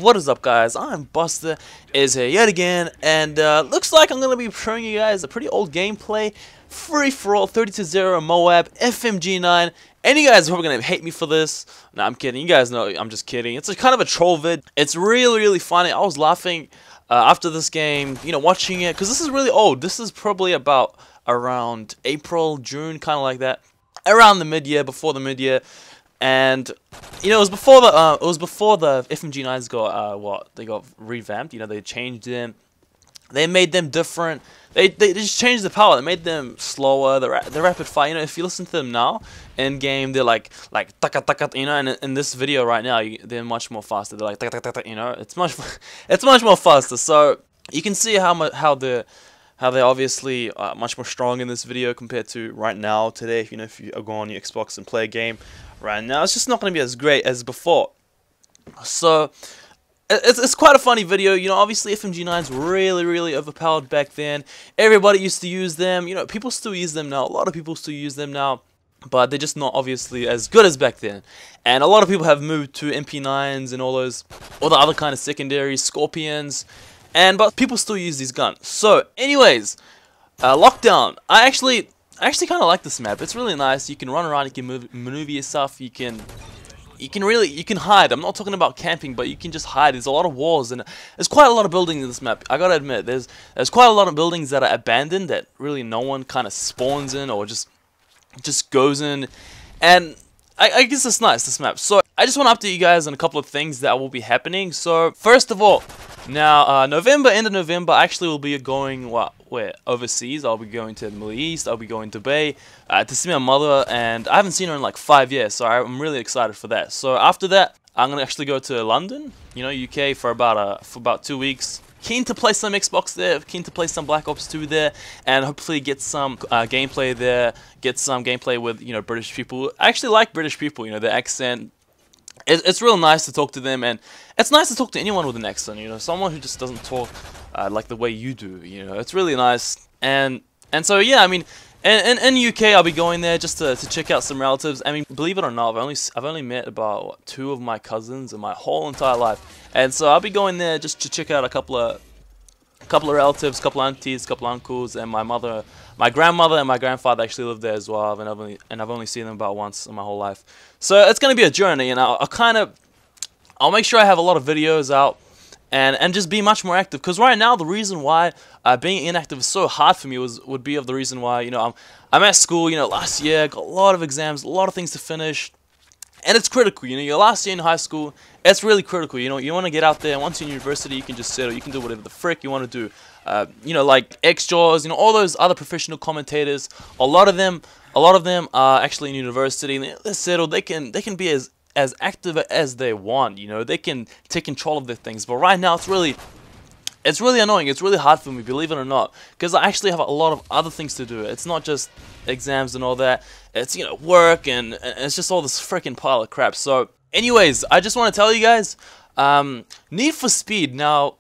What is up, guys? I'm Busta is here yet again, and looks like I'm gonna be showing you guys a pretty old gameplay, free for all 32-0 MOAB FMG9. And you guys are probably gonna hate me for this. No, I'm kidding. You guys know I'm just kidding. It's kind of a troll vid. It's really funny. I was laughing after this game, you know, watching it, because this is really old. This is probably about around April, June, kind of like that, around the mid-year, before the mid-year. And you know, it was before the FMG9s got they got revamped. You know, they changed them, they made them different. They just changed the power. They made them slower. The rapid fire. You know, if you listen to them now in game, they're like taka taka. You know, and in this video right now, they're much more faster. They're like taka taka taka. You know, it's much more faster. So you can see how they're obviously much more strong in this video compared to right now today. You know, if you go on your Xbox and play a game right now, it's just not going to be as great as before. So it's quite a funny video. You know, obviously FMG9s were really overpowered back then. Everybody used to use them. You know, people still use them now. A lot of people still use them now, but they're just not obviously as good as back then. And a lot of people have moved to MP9s and all the other kind of secondaries, Scorpions, but people still use these guns. So anyways, Lockdown. I actually kind of like this map. It's really nice. You can run around, you can maneuver yourself, you can hide. I'm not talking about camping, but you can just hide. There's a lot of walls, and there's quite a lot of buildings in this map. I gotta admit, there's quite a lot of buildings that are abandoned that really no one kind of spawns in or just goes in, and I guess it's nice, this map. So I just want to update you guys on a couple of things that will be happening. So first of all, now end of November, I actually will be going where overseas. I'll be going to the Middle East. I'll be going to Dubai to see my mother, and I haven't seen her in like 5 years, so I'm really excited for that. So after that, I'm gonna actually go to London, you know, UK, for about 2 weeks. Keen to play some Xbox there, keen to play some Black Ops 2 there, and hopefully get some gameplay there, get some gameplay with, you know, British people. I actually like British people, you know, their accent. It's real nice to talk to them, and it's nice to talk to anyone with an accent, you know, someone who just doesn't talk like the way you do, you know. It's really nice, and so yeah, I mean, in UK, I'll be going there just to check out some relatives. I mean, believe it or not, I've only met about 2 of my cousins in my whole entire life, and so I'll be going there just to check out a couple of relatives, couple of aunties, couple of uncles, and my grandmother and my grandfather actually live there as well, and I've only seen them about once in my whole life. So it's gonna be a journey, and I'll make sure I have a lot of videos out, and just be much more active, because right now the reason why being inactive is so hard for me would be of the reason why, you know, I'm at school, you know, last year, got a lot of exams, a lot of things to finish, and it's critical, you know, your last year in high school, it's really critical, you know, you want to get out there, and once you're in university, you can just settle, you can do whatever the frick you want to do, you know, like X-Jaws, you know, all those other professional commentators, a lot of them are actually in university, and they're settled, they can be as active as they want, you know, they can take control of their things, but right now it's really annoying, it's really hard for me, believe it or not, because I actually have a lot of other things to do. It's not just exams and all that, it's, you know, work, and it's just all this freaking pile of crap. So anyways, I just want to tell you guys, Need for Speed. Now,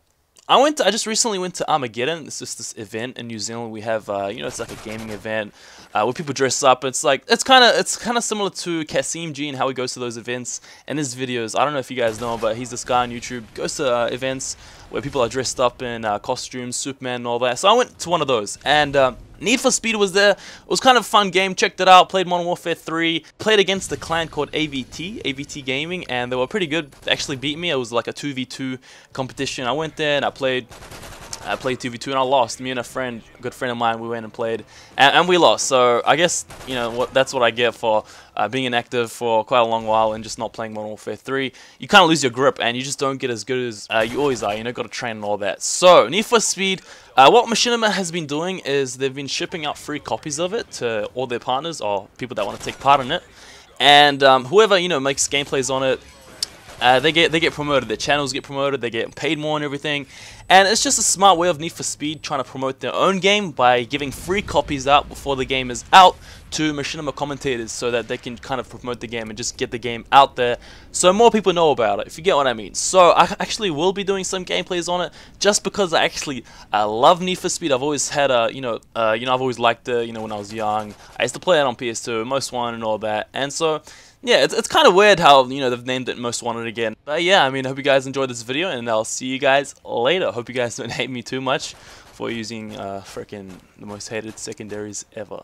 I just recently went to Armageddon. It's just this event in New Zealand. We have, you know, it's like a gaming event where people dress up. It's kind of similar to Kasim G and how he goes to those events and his videos. I don't know if you guys know him, but he's this guy on YouTube, goes to events where people are dressed up in costumes, Superman and all that. So I went to one of those, and Need for Speed was there. It was kind of a fun game. Checked it out. Played Modern Warfare 3. Played against the clan called AVT Gaming, and they were pretty good. They actually beat me. It was like a 2v2 competition. I went there and I played 2v2 and I lost. Me and a good friend of mine, we went and played, and we lost. So I guess, you know, that's what I get for being inactive for quite a long while and just not playing Modern Warfare 3. You kind of lose your grip, and you just don't get as good as you always are. You know, got to train and all that. So Need for Speed. What Machinima has been doing is they've been shipping out free copies of it to all their partners or people that want to take part in it, and whoever, you know, makes gameplays on it, they get promoted. Their channels get promoted. They get paid more and everything. And it's just a smart way of Need for Speed trying to promote their own game by giving free copies out before the game is out to Machinima commentators, so that they can kind of promote the game and just get the game out there so more people know about it, if you get what I mean. So I actually will be doing some gameplays on it, just because I actually love Need for Speed. I've always had I've always liked it, you know, when I was young. I used to play it on PS2, Most Wanted and all that, and so yeah, it's kind of weird how, you know, they've named it Most Wanted again. But yeah, I mean, I hope you guys enjoyed this video, and I'll see you guys later. Hope you guys don't hate me too much for using frickin' the most hated secondaries ever.